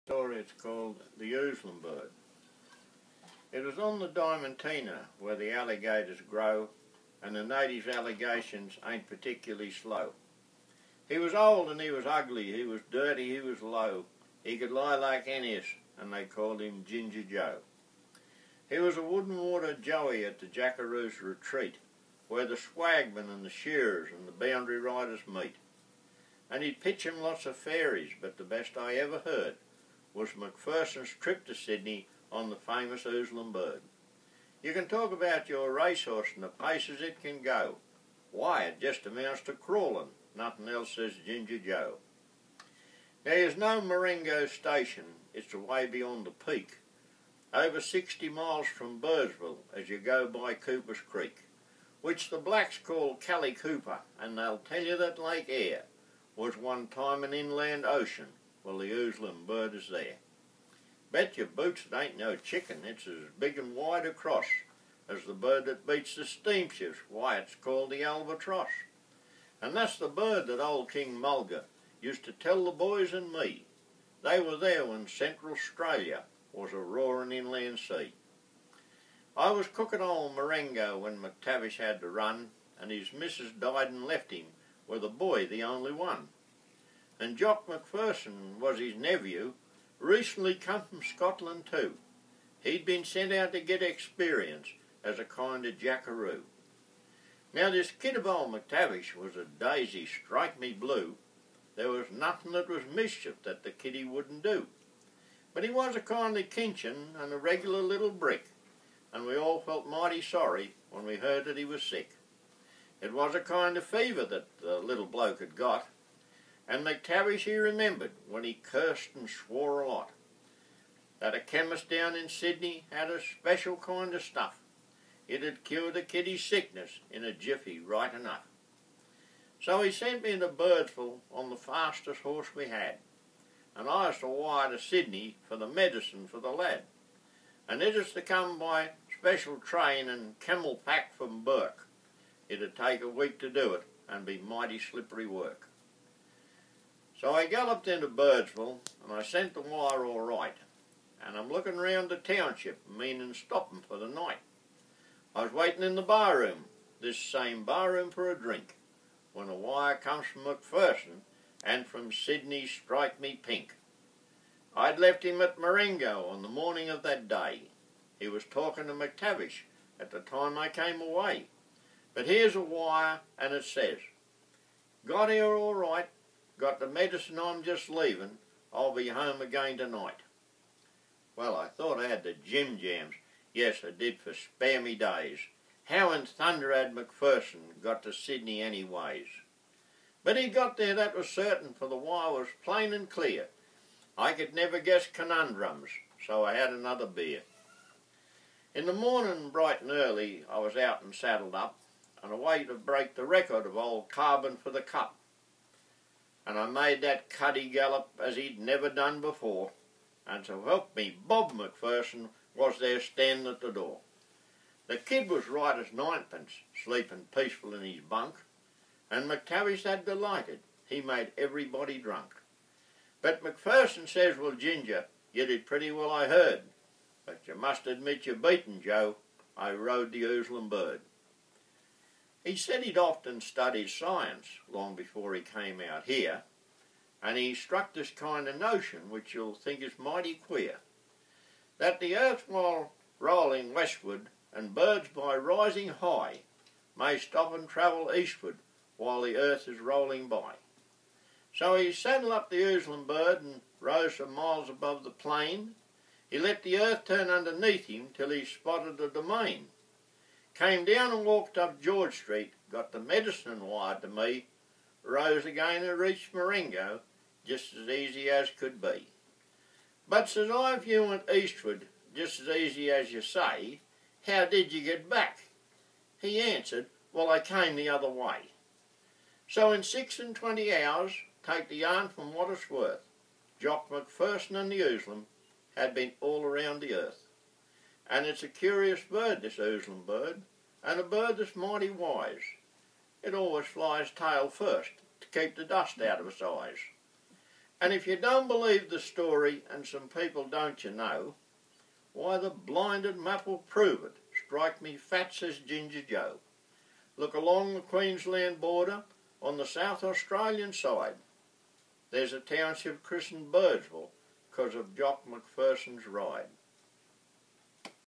Story. It's called the Oozlum Bird. It was on the Diamantina where the alligators grow, and the natives' allegations ain't particularly slow. He was old and he was ugly, he was dirty, he was low. He could lie like Ennis, and they called him Ginger Joe. He was a wooden water joey at the Jackaroo's retreat, where the swagmen and the shearers and the boundary riders meet. And he'd pitch him lots of fairies, but the best I ever heard was Macpherson's trip to Sydney on the famous Oozlum Bird. You can talk about your racehorse and the paces it can go. Why, it just amounts to crawling, nothing else, says Ginger Joe. There's no Marengo station, it's away beyond the peak, over 60 miles from Birdsville as you go by Cooper's Creek, which the blacks call Cally Cooper, and they'll tell you that Lake Eyre was one time an inland ocean. Well, the Oozlum Bird is there. Bet your boots it ain't no chicken, it's as big and wide across as the bird that beats the steamships. Why, it's called the albatross. And that's the bird that old King Mulga used to tell the boys and me. They were there when Central Australia was a roaring inland sea. I was cooking old Marengo when McTavish had to run, and his missus died and left him with a boy, the only one. And Jock Macpherson was his nephew, recently come from Scotland too. He'd been sent out to get experience as a kind of jackaroo. Now this kid of old McTavish was a daisy strike me blue. There was nothing that was mischief that the kiddie wouldn't do. But he was a kindly kinchin and a regular little brick, and we all felt mighty sorry when we heard that he was sick. It was a kind of fever that the little bloke had got, and McTavish he remembered when he cursed and swore a lot. That a chemist down in Sydney had a special kind of stuff. It'd cure the kiddie's sickness in a jiffy right enough. So he sent me to Birdsville on the fastest horse we had, and I was to wire to Sydney for the medicine for the lad. And it is to come by special train and camel pack from Burke. It'd take a week to do it and be mighty slippery work. So I galloped into Birdsville and I sent the wire all right, and I'm looking round the township, meaning stopping for the night. I was waiting in the barroom, this same barroom, for a drink, when a wire comes from Macpherson and from Sydney Strike Me Pink. I'd left him at Marengo on the morning of that day. He was talking to McTavish at the time I came away. But here's a wire and it says, "Got here all right. Got the medicine I'm just leaving. I'll be home again tonight." Well, I thought I had the jim jams. Yes, I did, for spare me days. How in thunder had Macpherson got to Sydney anyways? But he got there, that was certain, for the wire was plain and clear. I could never guess conundrums, so I had another beer. In the morning, bright and early, I was out and saddled up, and away to break the record of old Carbon for the Cup. And I made that cuddy gallop as he'd never done before, and so help me, Bob Macpherson was there standing at the door. The kid was right as ninepence, sleeping peaceful in his bunk, and McTavish had delighted. He made everybody drunk. But Macpherson says, "Well, Ginger, you did pretty well, I heard, but you must admit you're beaten, Joe. I rode the Oozlum Bird." He said he'd often studied science long before he came out here, and he struck this kind of notion, which you'll think is mighty queer, that the earth, while rolling westward, and birds by rising high, may stop and travel eastward while the earth is rolling by. So he saddled up the Oozlum Bird and rose some miles above the plain. He let the earth turn underneath him till he spotted the domain. Came down and walked up George Street, got the medicine wired to me, rose again and reached Marengo, just as easy as could be. But, says I, if you went eastward, just as easy as you say, how did you get back? He answered, "Well, I came the other way." So in 26 hours, take the yarn from what it's worth, Jock Macpherson and the Oozlum had been all around the earth. And it's a curious bird, this Oozlum Bird, and a bird that's mighty wise. It always flies tail first, to keep the dust out of its eyes. And if you don't believe the story, and some people don't you know, why the blinded map will prove it. Strike me fat, says Ginger Joe. Look along the Queensland border on the South Australian side. There's a township christened Birdsville because of Jock McPherson's ride.